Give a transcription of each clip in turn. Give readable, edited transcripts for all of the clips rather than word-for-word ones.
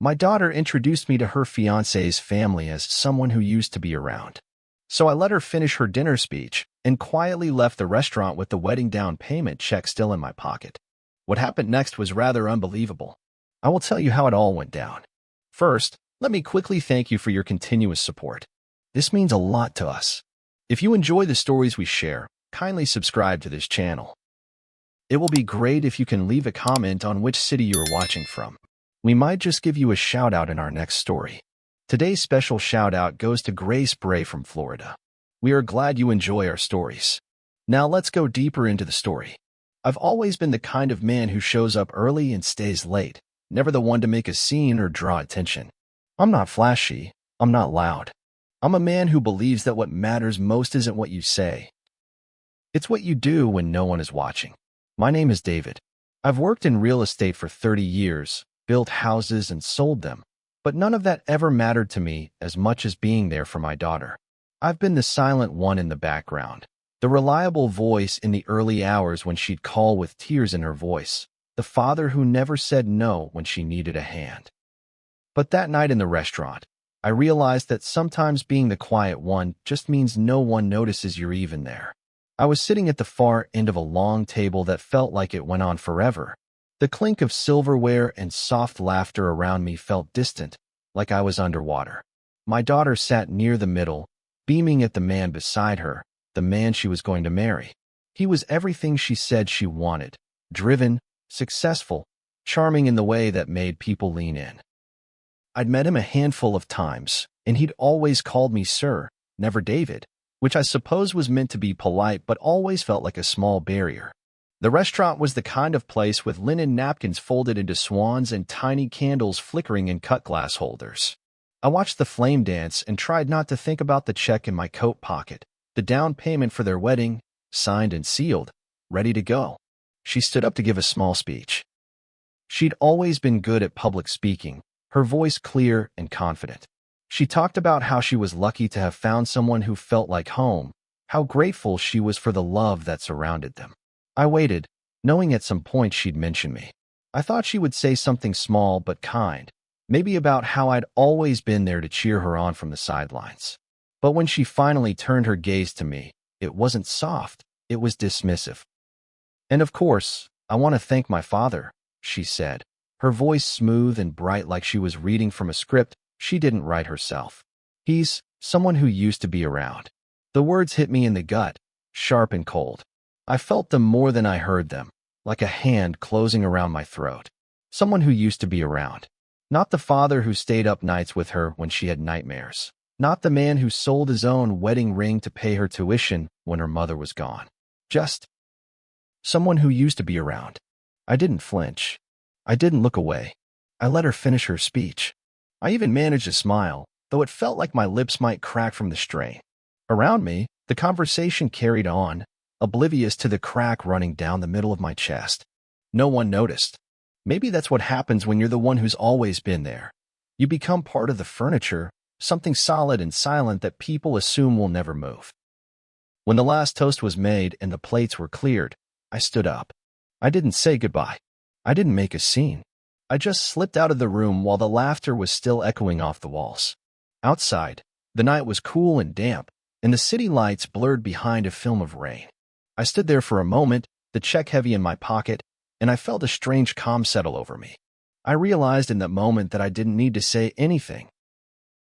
My daughter introduced me to her fiancé's family as someone who used to be around. So I let her finish her dinner speech and quietly left the restaurant with the wedding down payment check still in my pocket. What happened next was rather unbelievable. I will tell you how it all went down. First, let me quickly thank you for your continuous support. This means a lot to us. If you enjoy the stories we share, kindly subscribe to this channel. It will be great if you can leave a comment on which city you are watching from. We might just give you a shout out in our next story. Today's special shout out goes to Grace Bray from Florida. We are glad you enjoy our stories. Now let's go deeper into the story. I've always been the kind of man who shows up early and stays late, never the one to make a scene or draw attention. I'm not flashy. I'm not loud. I'm a man who believes that what matters most isn't what you say. It's what you do when no one is watching. My name is David. I've worked in real estate for 30 years, built houses and sold them, but none of that ever mattered to me as much as being there for my daughter. I've been the silent one in the background, the reliable voice in the early hours when she'd call with tears in her voice, the father who never said no when she needed a hand. But that night in the restaurant, I realized that sometimes being the quiet one just means no one notices you're even there. I was sitting at the far end of a long table that felt like it went on forever. The clink of silverware and soft laughter around me felt distant, like I was underwater. My daughter sat near the middle, beaming at the man beside her, the man she was going to marry. He was everything she said she wanted, driven, successful, charming in the way that made people lean in. I'd met him a handful of times, and he'd always called me sir, never David, which I suppose was meant to be polite but always felt like a small barrier. The restaurant was the kind of place with linen napkins folded into swans and tiny candles flickering in cut glass holders. I watched the flame dance and tried not to think about the check in my coat pocket, the down payment for their wedding, signed and sealed, ready to go. She stood up to give a small speech. She'd always been good at public speaking, her voice clear and confident. She talked about how she was lucky to have found someone who felt like home, how grateful she was for the love that surrounded them. I waited, knowing at some point she'd mention me. I thought she would say something small but kind, maybe about how I'd always been there to cheer her on from the sidelines. But when she finally turned her gaze to me, it wasn't soft, it was dismissive. And of course, I want to thank my father, she said, her voice smooth and bright like she was reading from a script she didn't write herself. He's someone who used to be around. The words hit me in the gut, sharp and cold. I felt them more than I heard them, like a hand closing around my throat. Someone who used to be around. Not the father who stayed up nights with her when she had nightmares. Not the man who sold his own wedding ring to pay her tuition when her mother was gone. Just someone who used to be around. I didn't flinch. I didn't look away. I let her finish her speech. I even managed to smile, though it felt like my lips might crack from the strain. Around me, the conversation carried on, oblivious to the crack running down the middle of my chest. No one noticed. Maybe that's what happens when you're the one who's always been there. You become part of the furniture, something solid and silent that people assume will never move. When the last toast was made and the plates were cleared, I stood up. I didn't say goodbye. I didn't make a scene. I just slipped out of the room while the laughter was still echoing off the walls. Outside, the night was cool and damp, and the city lights blurred behind a film of rain. I stood there for a moment, the check heavy in my pocket, and I felt a strange calm settle over me. I realized in that moment that I didn't need to say anything.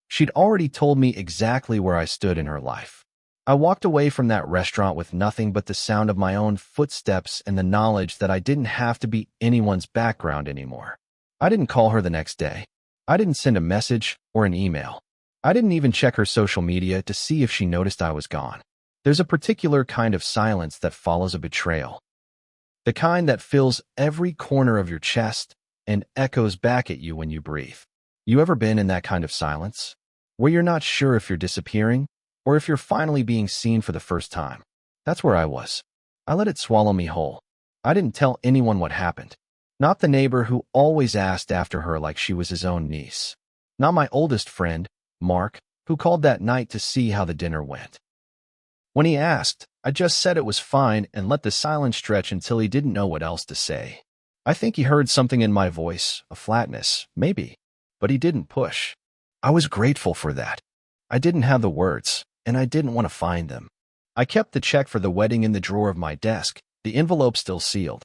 She'd already told me exactly where I stood in her life. I walked away from that restaurant with nothing but the sound of my own footsteps and the knowledge that I didn't have to be anyone's background anymore. I didn't call her the next day. I didn't send a message or an email. I didn't even check her social media to see if she noticed I was gone. There's a particular kind of silence that follows a betrayal. The kind that fills every corner of your chest and echoes back at you when you breathe. You ever been in that kind of silence? Where you're not sure if you're disappearing or if you're finally being seen for the first time? That's where I was. I let it swallow me whole. I didn't tell anyone what happened. Not the neighbor who always asked after her like she was his own niece. Not my oldest friend, Mark, who called that night to see how the dinner went. When he asked, I just said it was fine and let the silence stretch until he didn't know what else to say. I think he heard something in my voice, a flatness, maybe. but he didn't push. I was grateful for that. I didn't have the words, and I didn't want to find them. I kept the check for the wedding in the drawer of my desk, the envelope still sealed.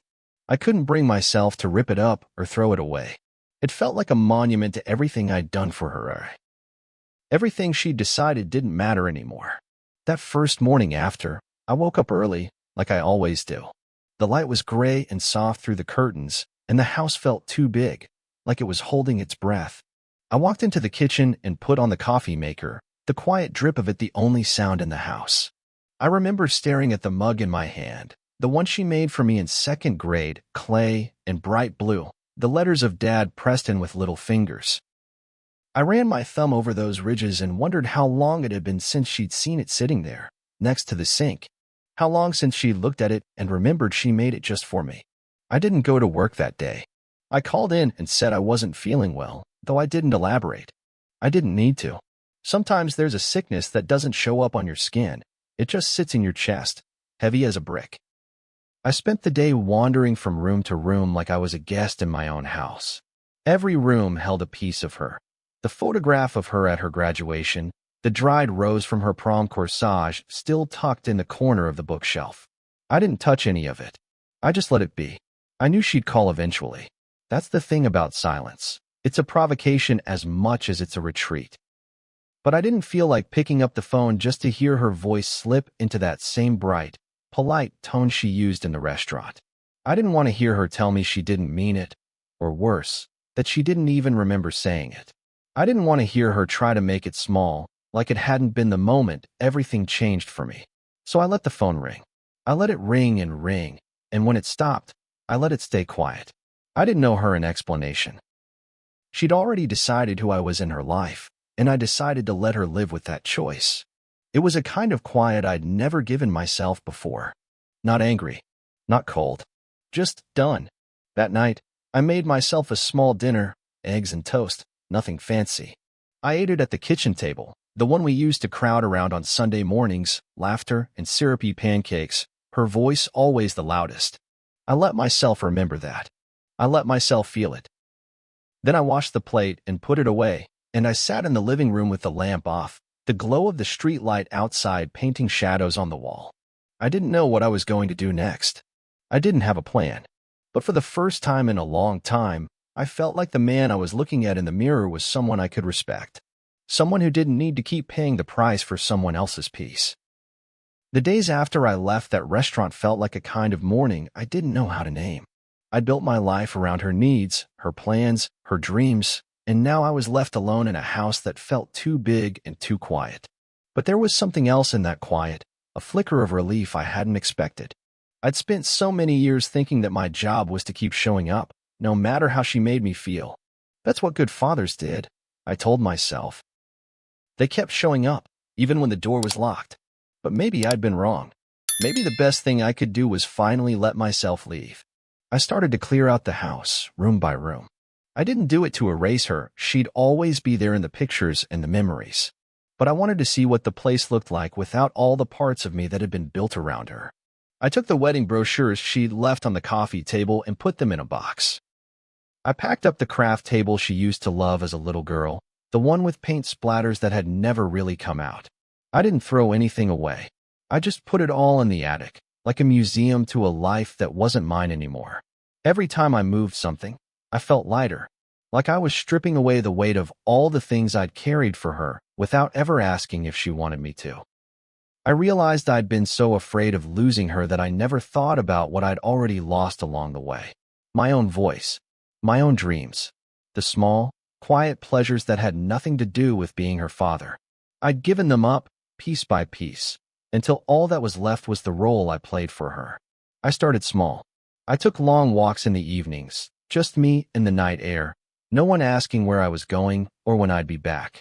I couldn't bring myself to rip it up or throw it away. It felt like a monument to everything I'd done for her. Everything she'd decided didn't matter anymore. That first morning after, I woke up early, like I always do. The light was gray and soft through the curtains, and the house felt too big, like it was holding its breath. I walked into the kitchen and put on the coffee maker, the quiet drip of it the only sound in the house. I remember staring at the mug in my hand, the one she made for me in second grade, clay and bright blue, the letters of Dad pressed in with little fingers. I ran my thumb over those ridges and wondered how long it had been since she'd seen it sitting there, next to the sink. How long since she looked at it and remembered she made it just for me. I didn't go to work that day. I called in and said I wasn't feeling well, though I didn't elaborate. I didn't need to. Sometimes there's a sickness that doesn't show up on your skin. It just sits in your chest, heavy as a brick. I spent the day wandering from room to room like I was a guest in my own house. Every room held a piece of her. The photograph of her at her graduation, the dried rose from her prom corsage still tucked in the corner of the bookshelf. I didn't touch any of it. I just let it be. I knew she'd call eventually. That's the thing about silence. It's a provocation as much as it's a retreat. But I didn't feel like picking up the phone just to hear her voice slip into that same bright, polite tone she used in the restaurant. I didn't want to hear her tell me she didn't mean it, or worse, that she didn't even remember saying it. I didn't want to hear her try to make it small, like it hadn't been the moment everything changed for me. So I let the phone ring. I let it ring, and when it stopped, I let it stay quiet. I didn't owe her an explanation. She'd already decided who I was in her life, and I decided to let her live with that choice. It was a kind of quiet I'd never given myself before. Not angry, not cold, just done. That night, I made myself a small dinner, eggs and toast, nothing fancy. I ate it at the kitchen table, the one we used to crowd around on Sunday mornings, laughter and syrupy pancakes, her voice always the loudest. I let myself remember that. I let myself feel it. Then I washed the plate and put it away, and I sat in the living room with the lamp off, the glow of the street light outside painting shadows on the wall. I didn't know what I was going to do next. I didn't have a plan. But for the first time in a long time, I felt like the man I was looking at in the mirror was someone I could respect. Someone who didn't need to keep paying the price for someone else's peace. The days after I left that restaurant felt like a kind of mourning I didn't know how to name. I'd built my life around her needs, her plans, her dreams, and now I was left alone in a house that felt too big and too quiet. But there was something else in that quiet, a flicker of relief I hadn't expected. I'd spent so many years thinking that my job was to keep showing up, no matter how she made me feel. That's what good fathers did, I told myself. They kept showing up, even when the door was locked. But maybe I'd been wrong. Maybe the best thing I could do was finally let myself leave. I started to clear out the house, room by room. I didn't do it to erase her. She'd always be there in the pictures and the memories. But I wanted to see what the place looked like without all the parts of me that had been built around her. I took the wedding brochures she'd left on the coffee table and put them in a box. I packed up the craft table she used to love as a little girl, the one with paint splatters that had never really come out. I didn't throw anything away. I just put it all in the attic, like a museum to a life that wasn't mine anymore. Every time I moved something, I felt lighter, like I was stripping away the weight of all the things I'd carried for her without ever asking if she wanted me to. I realized I'd been so afraid of losing her that I never thought about what I'd already lost along the way. My own voice, my own dreams, the small, quiet pleasures that had nothing to do with being her father. I'd given them up, piece by piece, until all that was left was the role I played for her. I started small. I took long walks in the evenings, just me in the night air, no one asking where I was going or when I'd be back.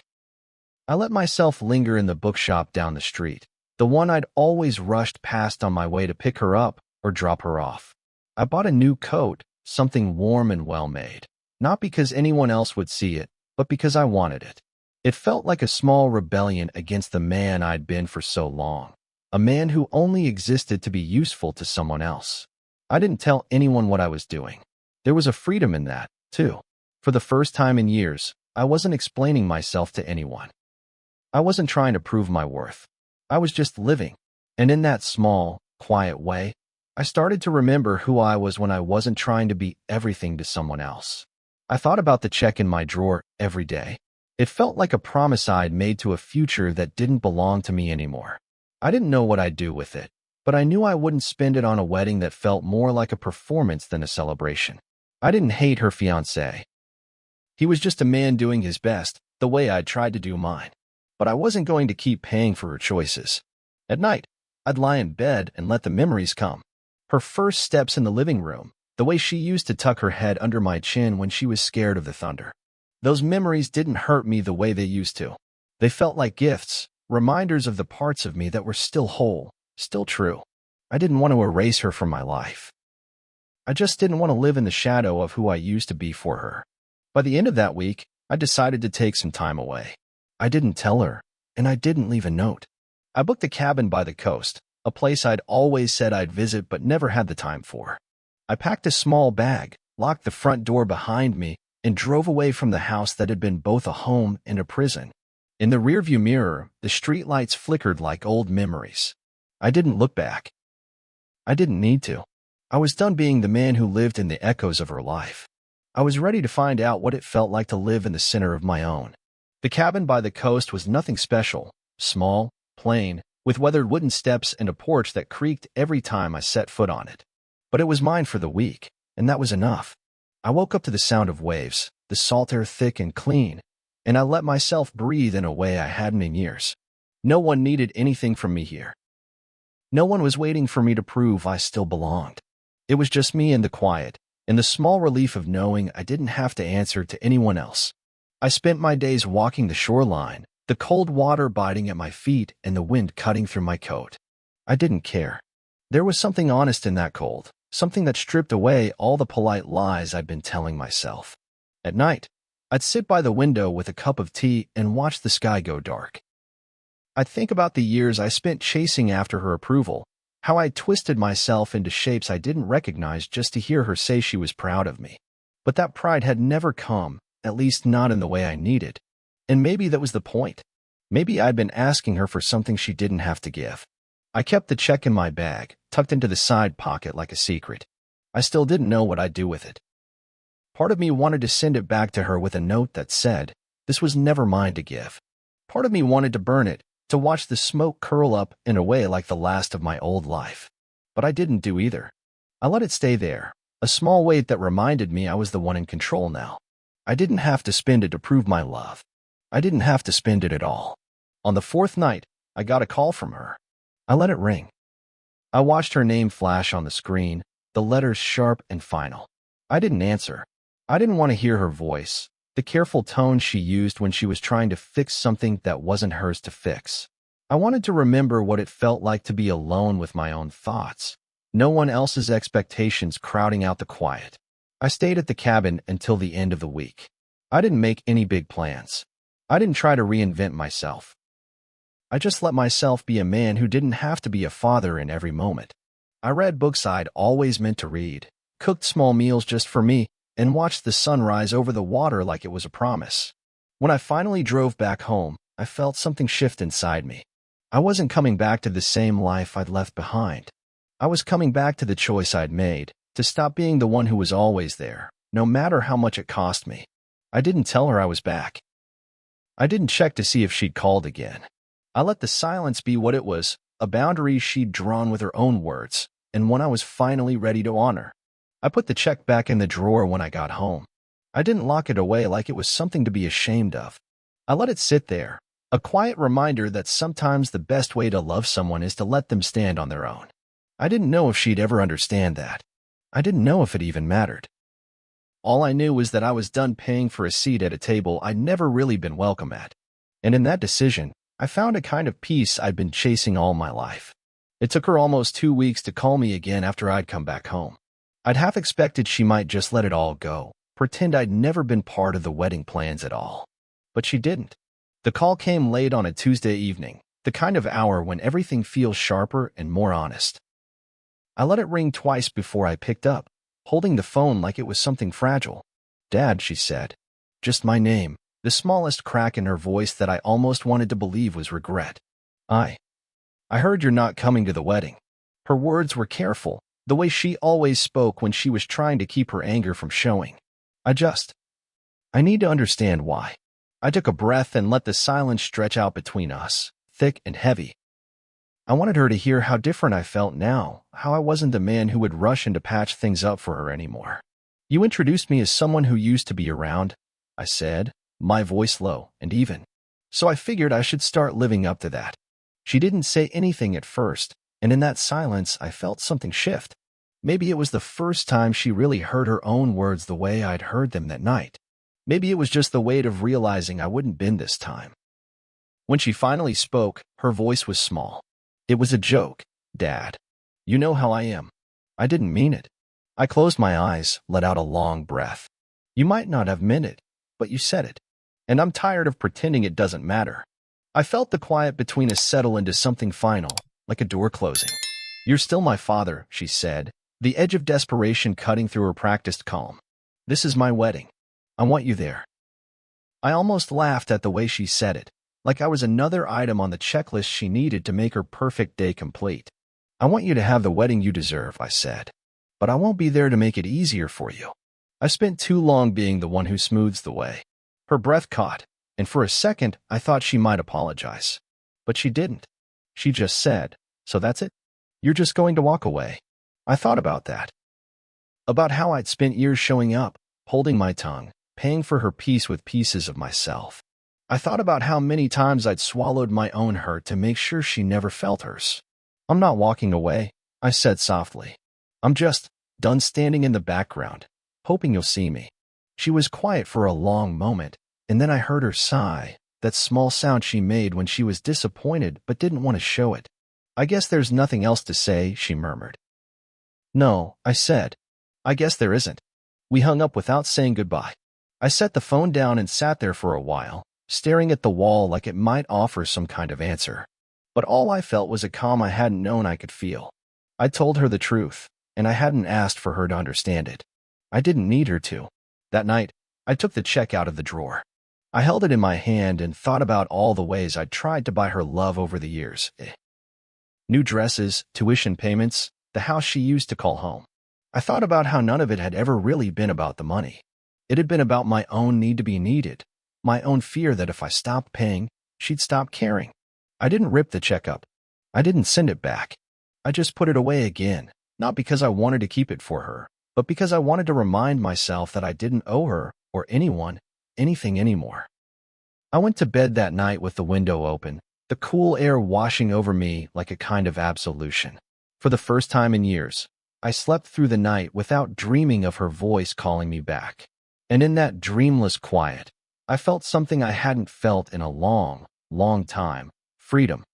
I let myself linger in the bookshop down the street, the one I'd always rushed past on my way to pick her up or drop her off. I bought a new coat, something warm and well-made, not because anyone else would see it, but because I wanted it. It felt like a small rebellion against the man I'd been for so long, a man who only existed to be useful to someone else. I didn't tell anyone what I was doing. There was a freedom in that, too. For the first time in years, I wasn't explaining myself to anyone. I wasn't trying to prove my worth. I was just living. And in that small, quiet way, I started to remember who I was when I wasn't trying to be everything to someone else. I thought about the check in my drawer every day. It felt like a promise I'd made to a future that didn't belong to me anymore. I didn't know what I'd do with it, but I knew I wouldn't spend it on a wedding that felt more like a performance than a celebration. I didn't hate her fiancé. He was just a man doing his best, the way I'd tried to do mine. But I wasn't going to keep paying for her choices. At night, I'd lie in bed and let the memories come. Her first steps in the living room, the way she used to tuck her head under my chin when she was scared of the thunder. Those memories didn't hurt me the way they used to. They felt like gifts, reminders of the parts of me that were still whole, still true. I didn't want to erase her from my life. I just didn't want to live in the shadow of who I used to be for her. By the end of that week, I decided to take some time away. I didn't tell her, and I didn't leave a note. I booked a cabin by the coast, a place I'd always said I'd visit but never had the time for. I packed a small bag, locked the front door behind me, and drove away from the house that had been both a home and a prison. In the rearview mirror, the streetlights flickered like old memories. I didn't look back. I didn't need to. I was done being the man who lived in the echoes of her life. I was ready to find out what it felt like to live in the center of my own. The cabin by the coast was nothing special, small, plain, with weathered wooden steps and a porch that creaked every time I set foot on it. But it was mine for the week, and that was enough. I woke up to the sound of waves, the salt air thick and clean, and I let myself breathe in a way I hadn't in years. No one needed anything from me here. No one was waiting for me to prove I still belonged. It was just me and the quiet, and the small relief of knowing I didn't have to answer to anyone else. I spent my days walking the shoreline, the cold water biting at my feet and the wind cutting through my coat. I didn't care. There was something honest in that cold, something that stripped away all the polite lies I'd been telling myself. At night, I'd sit by the window with a cup of tea and watch the sky go dark. I'd think about the years I spent chasing after her approval, how I twisted myself into shapes I didn't recognize just to hear her say she was proud of me. But that pride had never come, at least not in the way I needed. And maybe that was the point. Maybe I'd been asking her for something she didn't have to give. I kept the check in my bag, tucked into the side pocket like a secret. I still didn't know what I'd do with it. Part of me wanted to send it back to her with a note that said, "This was never mine to give." Part of me wanted to burn it, to watch the smoke curl up in a way like the last of my old life. But I didn't do either. I let it stay there, a small weight that reminded me I was the one in control now. I didn't have to spend it to prove my love. I didn't have to spend it at all. On the fourth night, I got a call from her. I let it ring. I watched her name flash on the screen, the letters sharp and final. I didn't answer. I didn't want to hear her voice, the careful tone she used when she was trying to fix something that wasn't hers to fix. I wanted to remember what it felt like to be alone with my own thoughts, no one else's expectations crowding out the quiet. I stayed at the cabin until the end of the week. I didn't make any big plans. I didn't try to reinvent myself. I just let myself be a man who didn't have to be a father in every moment. I read books I'd always meant to read, cooked small meals just for me, and watched the sun rise over the water like it was a promise. When I finally drove back home, I felt something shift inside me. I wasn't coming back to the same life I'd left behind. I was coming back to the choice I'd made, to stop being the one who was always there, no matter how much it cost me. I didn't tell her I was back. I didn't check to see if she'd called again. I let the silence be what it was, a boundary she'd drawn with her own words, and one I was finally ready to honor. I put the check back in the drawer when I got home. I didn't lock it away like it was something to be ashamed of. I let it sit there, a quiet reminder that sometimes the best way to love someone is to let them stand on their own. I didn't know if she'd ever understand that. I didn't know if it even mattered. All I knew was that I was done paying for a seat at a table I'd never really been welcome at. And in that decision, I found a kind of peace I'd been chasing all my life. It took her almost 2 weeks to call me again after I'd come back home. I'd half expected she might just let it all go, pretend I'd never been part of the wedding plans at all. But she didn't. The call came late on a Tuesday evening, the kind of hour when everything feels sharper and more honest. I let it ring twice before I picked up, holding the phone like it was something fragile. "Dad," she said. Just my name, the smallest crack in her voice that I almost wanted to believe was regret. I heard you're not coming to the wedding." Her words were careful, the way she always spoke when she was trying to keep her anger from showing. I need to understand why." I took a breath and let the silence stretch out between us, thick and heavy. I wanted her to hear how different I felt now, how I wasn't the man who would rush in to patch things up for her anymore. "You introduced me as someone who used to be around," I said, my voice low and even. "So I figured I should start living up to that." She didn't say anything at first, and in that silence I felt something shift. Maybe it was the first time she really heard her own words the way I'd heard them that night. Maybe it was just the weight of realizing I wouldn't bend this time. When she finally spoke, her voice was small. "It was a joke, Dad. You know how I am." I didn't mean it. I closed my eyes, let out a long breath. "You might not have meant it, but you said it. And I'm tired of pretending it doesn't matter." I felt the quiet between us settle into something final, like a door closing. "You're still my father," she said, the edge of desperation cutting through her practiced calm. "This is my wedding. I want you there." I almost laughed at the way she said it, like I was another item on the checklist she needed to make her perfect day complete. "I want you to have the wedding you deserve," I said. "But I won't be there to make it easier for you." I spent too long being the one who smooths the way. Her breath caught, and for a second I thought she might apologize. But she didn't. She just said, "So that's it? You're just going to walk away?" I thought about that. About how I'd spent years showing up, holding my tongue, paying for her peace with pieces of myself. I thought about how many times I'd swallowed my own hurt to make sure she never felt hers. "I'm not walking away," I said softly. "I'm just done standing in the background, hoping you'll see me." She was quiet for a long moment, and then I heard her sigh, that small sound she made when she was disappointed but didn't want to show it. "I guess there's nothing else to say," she murmured. "No," I said. "I guess there isn't." We hung up without saying goodbye. I set the phone down and sat there for a while, staring at the wall like it might offer some kind of answer. But all I felt was a calm I hadn't known I could feel. I told her the truth, and I hadn't asked for her to understand it. I didn't need her to. That night, I took the check out of the drawer. I held it in my hand and thought about all the ways I'd tried to buy her love over the years. New dresses, tuition payments, the house she used to call home. I thought about how none of it had ever really been about the money. It had been about my own need to be needed, my own fear that if I stopped paying, she'd stop caring. I didn't rip the check up. I didn't send it back. I just put it away again, not because I wanted to keep it for her, but because I wanted to remind myself that I didn't owe her, or anyone, anything anymore. I went to bed that night with the window open, the cool air washing over me like a kind of absolution. For the first time in years, I slept through the night without dreaming of her voice calling me back. And in that dreamless quiet, I felt something I hadn't felt in a long, long time: freedom.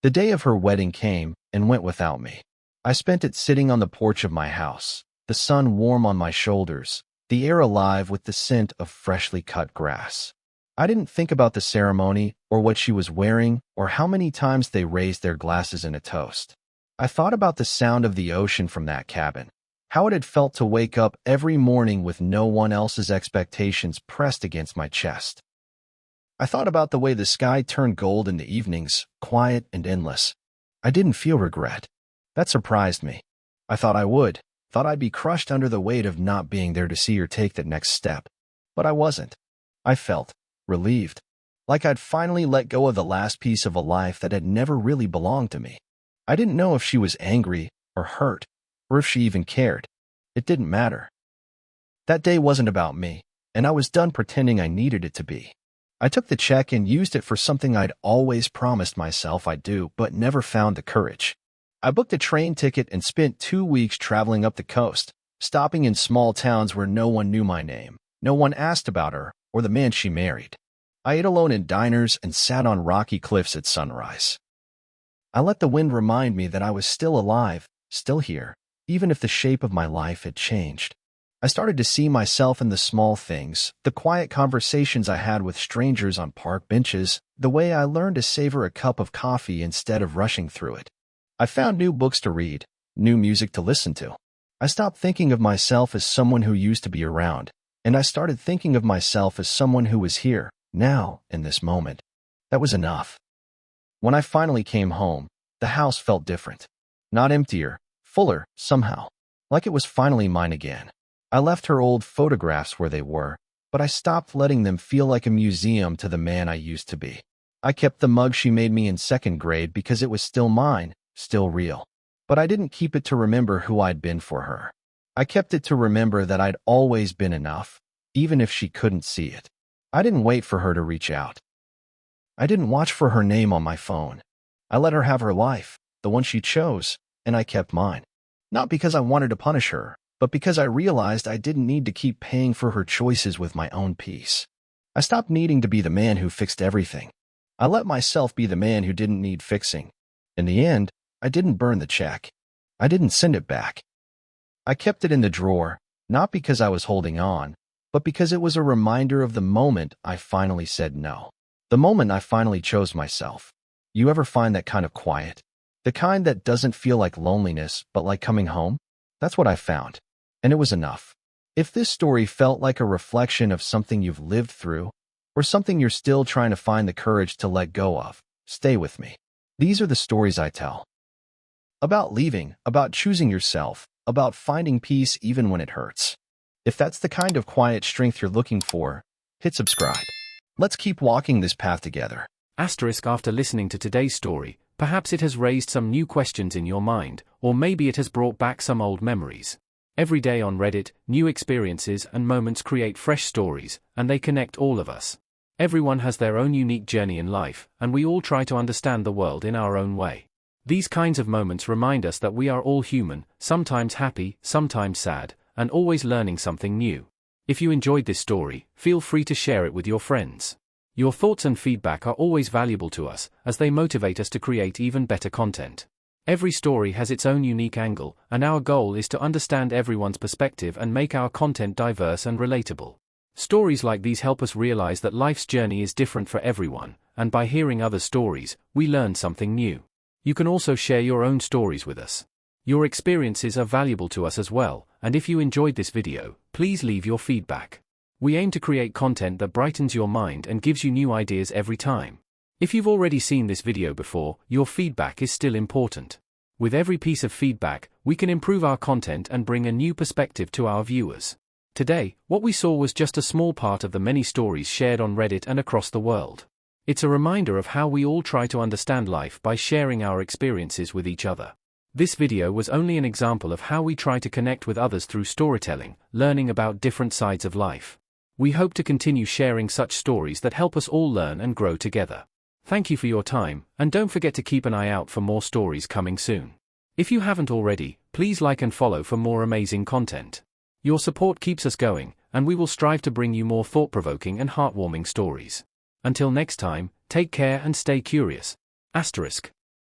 The day of her wedding came and went without me. I spent it sitting on the porch of my house, the sun warm on my shoulders, the air alive with the scent of freshly cut grass. I didn't think about the ceremony or what she was wearing or how many times they raised their glasses in a toast. I thought about the sound of the ocean from that cabin, how it had felt to wake up every morning with no one else's expectations pressed against my chest. I thought about the way the sky turned gold in the evenings, quiet and endless. I didn't feel regret. That surprised me. I thought I would, thought I'd be crushed under the weight of not being there to see her take that next step. But I wasn't. I felt relieved, like I'd finally let go of the last piece of a life that had never really belonged to me. I didn't know if she was angry or hurt, or if she even cared. It didn't matter. That day wasn't about me, and I was done pretending I needed it to be. I took the check and used it for something I'd always promised myself I'd do, but never found the courage. I booked a train ticket and spent 2 weeks traveling up the coast, stopping in small towns where no one knew my name, no one asked about her or the man she married. I ate alone in diners and sat on rocky cliffs at sunrise. I let the wind remind me that I was still alive, still here, even if the shape of my life had changed. I started to see myself in the small things, the quiet conversations I had with strangers on park benches, the way I learned to savor a cup of coffee instead of rushing through it. I found new books to read, new music to listen to. I stopped thinking of myself as someone who used to be around, and I started thinking of myself as someone who was here, Now, in this moment, that was enough. When I finally came home, the house felt different. Not emptier, fuller, somehow. Like it was finally mine again. I left her old photographs where they were, but I stopped letting them feel like a museum to the man I used to be. I kept the mug she made me in second grade because it was still mine, still real. But I didn't keep it to remember who I'd been for her. I kept it to remember that I'd always been enough, even if she couldn't see it. I didn't wait for her to reach out. I didn't watch for her name on my phone. I let her have her life, the one she chose, and I kept mine. Not because I wanted to punish her, but because I realized I didn't need to keep paying for her choices with my own peace. I stopped needing to be the man who fixed everything. I let myself be the man who didn't need fixing. In the end, I didn't burn the check. I didn't send it back. I kept it in the drawer, not because I was holding on, but because it was a reminder of the moment I finally said no. The moment I finally chose myself. You ever find that kind of quiet? The kind that doesn't feel like loneliness, but like coming home? That's what I found. And it was enough. If this story felt like a reflection of something you've lived through, or something you're still trying to find the courage to let go of, stay with me. These are the stories I tell. About leaving, about choosing yourself, about finding peace even when it hurts. If that's the kind of quiet strength you're looking for, hit subscribe. Let's keep walking this path together. After listening to today's story, perhaps it has raised some new questions in your mind, or maybe it has brought back some old memories. Every day on Reddit, new experiences and moments create fresh stories, and they connect all of us. Everyone has their own unique journey in life, and we all try to understand the world in our own way. These kinds of moments remind us that we are all human, sometimes happy, sometimes sad, and always learning something new. If you enjoyed this story, feel free to share it with your friends. Your thoughts and feedback are always valuable to us, as they motivate us to create even better content. Every story has its own unique angle, and our goal is to understand everyone's perspective and make our content diverse and relatable. Stories like these help us realize that life's journey is different for everyone, and by hearing other stories, we learn something new. You can also share your own stories with us. Your experiences are valuable to us as well, and if you enjoyed this video, please leave your feedback. We aim to create content that brightens your mind and gives you new ideas every time. If you've already seen this video before, your feedback is still important. With every piece of feedback, we can improve our content and bring a new perspective to our viewers. Today, what we saw was just a small part of the many stories shared on Reddit and across the world. It's a reminder of how we all try to understand life by sharing our experiences with each other. This video was only an example of how we try to connect with others through storytelling, learning about different sides of life. We hope to continue sharing such stories that help us all learn and grow together. Thank you for your time, and don't forget to keep an eye out for more stories coming soon. If you haven't already, please like and follow for more amazing content. Your support keeps us going, and we will strive to bring you more thought-provoking and heartwarming stories. Until next time, take care and stay curious. **